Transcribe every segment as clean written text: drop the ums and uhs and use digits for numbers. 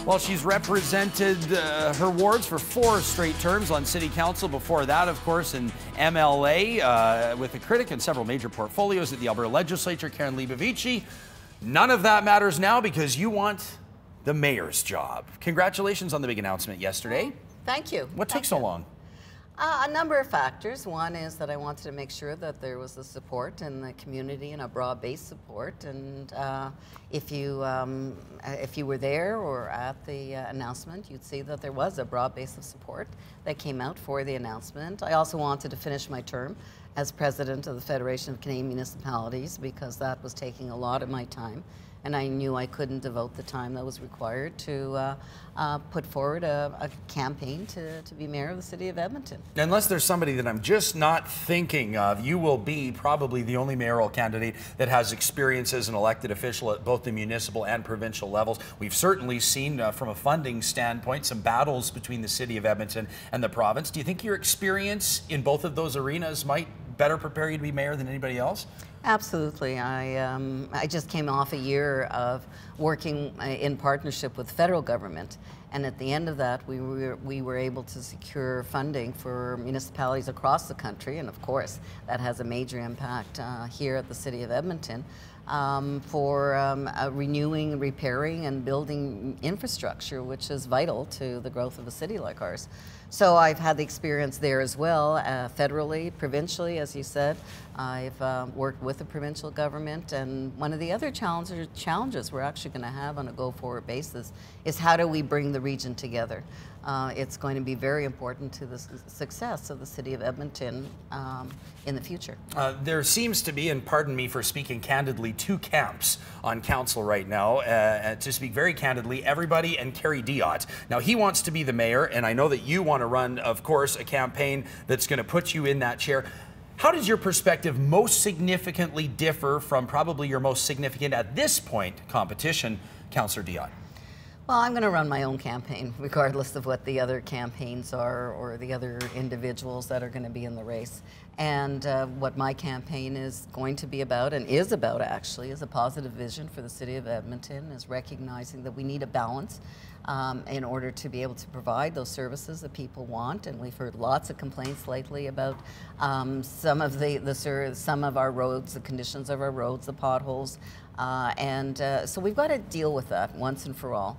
Well, she's represented her wards for 4 straight terms on City Council. Before that, of course, in MLA with a critic and several major portfolios at the Alberta Legislature, Karen Leibovici. None of that matters now because you want the mayor's job. Congratulations on the big announcement yesterday. Thank you. What took so long? A number of factors. One is that I wanted to make sure that there was a support in the community and a broad-based support. And if you were there or at the announcement, you'd see that there was a broad base of support that came out for the announcement. I also wanted to finish my term as president of the Federation of Canadian Municipalities because that was taking a lot of my time. And I knew I couldn't devote the time that was required to put forward a campaign to be mayor of the city of Edmonton. Unless there's somebody that I'm just not thinking of, you will be probably the only mayoral candidate that has experience as an elected official at both the municipal and provincial levels. We've certainly seen, from a funding standpoint, some battles between the city of Edmonton and the province. Do you think your experience in both of those arenas might better prepare you to be mayor than anybody else? Absolutely. I just came off a year of working in partnership with the federal government, and at the end of that we were able to secure funding for municipalities across the country, and of course that has a major impact here at the city of Edmonton for renewing, repairing and building infrastructure, which is vital to the growth of a city like ours. So I've had the experience there as well, federally, provincially, as you said. I've worked with the provincial government, and one of the other challenges we're actually going to have on a go-forward basis is how do we bring the region together. It's going to be very important to the success of the city of Edmonton in the future. There seems to be, and pardon me for speaking candidly, 2 camps on council right now. To speak very candidly, everybody and Kerry Diot. Now, he wants to be the mayor, and I know that you want to run, of course, a campaign that's going to put you in that chair. How does your perspective most significantly differ from probably your most significant, at this point, competition, Councillor Diot? Well, I'm going to run my own campaign, regardless of what the other campaigns are or the other individuals that are going to be in the race. And what my campaign is going to be about, and is about actually, is a positive vision for the city of Edmonton, is recognizing that we need a balance in order to be able to provide those services that people want. And we've heard lots of complaints lately about some of our roads, the conditions of our roads, the potholes. So we've got to deal with that once and for all.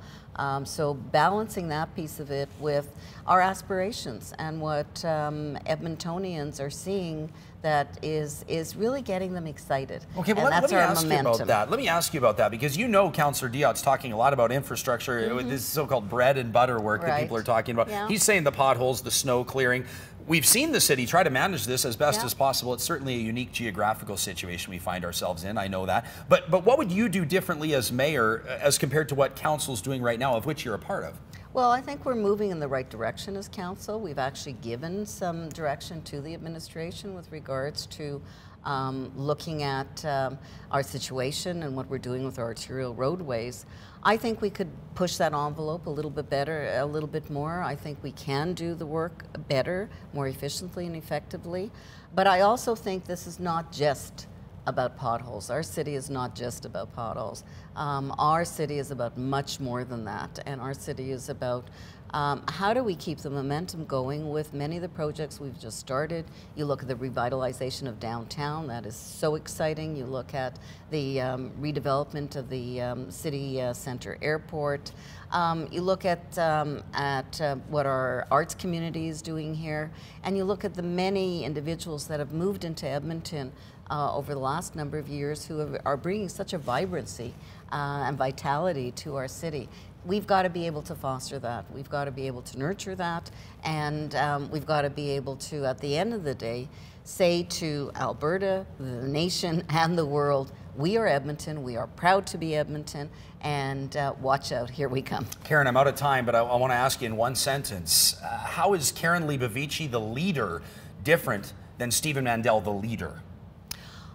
So balancing that piece of it with our aspirations and what Edmontonians are seeing that is really getting them excited. Okay, well, let me ask you about that. Let me ask you about that, because you know Councillor Diot's talking a lot about infrastructure, this so-called bread and butter work that people are talking about. Yeah. He's saying the potholes, the snow clearing. We've seen the city try to manage this as best as possible. It's certainly a unique geographical situation we find ourselves in, I know that. But what would you do differently as mayor as compared to what council's doing right now, of which you're a part of? Well, I think we're moving in the right direction as council. We've actually given some direction to the administration with regards to looking at our situation and what we're doing with our arterial roadways. I think we could push that envelope a little bit better, a little bit more. I think we can do the work better, more efficiently and effectively. But I also think this is not just about potholes. Our city is not just about potholes. Our city is about much more than that, and our city is about how do we keep the momentum going with many of the projects we've just started. You look at the revitalization of downtown, that is so exciting. You look at the redevelopment of the city center airport. You look at what our arts community is doing here, and you look at the many individuals that have moved into Edmonton over the last number of years who are bringing such a vibrancy and vitality to our city. We've got to be able to foster that. We've got to be able to nurture that, and we've got to be able to, at the end of the day, say to Alberta, the nation, and the world, we are Edmonton, we are proud to be Edmonton, and watch out, here we come. Karen, I'm out of time, but I want to ask you in one sentence, how is Karen Leibovici, the leader, different than Stephen Mandel, the leader?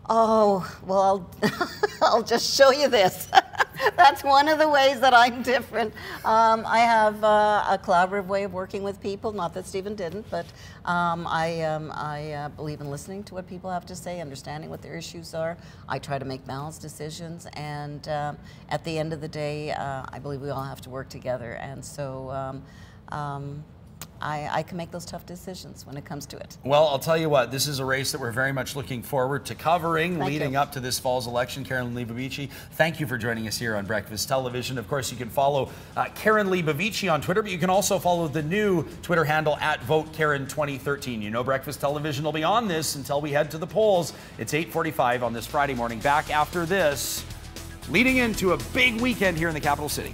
Oh, well, I'll just show you this. That's one of the ways that I'm different. I have a collaborative way of working with people, not that Stephen didn't, but I believe in listening to what people have to say, understanding what their issues are. I try to make balanced decisions, and at the end of the day, I believe we all have to work together, and so I can make those tough decisions when it comes to it. Well, I'll tell you what, this is a race that we're very much looking forward to covering leading up to this fall's election. Karen Leibovici, thank you for joining us here on Breakfast Television. Of course, you can follow Karen Leibovici on Twitter, but you can also follow the new Twitter handle @VoteKaren2013. You know Breakfast Television will be on this until we head to the polls. It's 8:45 on this Friday morning. Back after this, leading into a big weekend here in the capital city.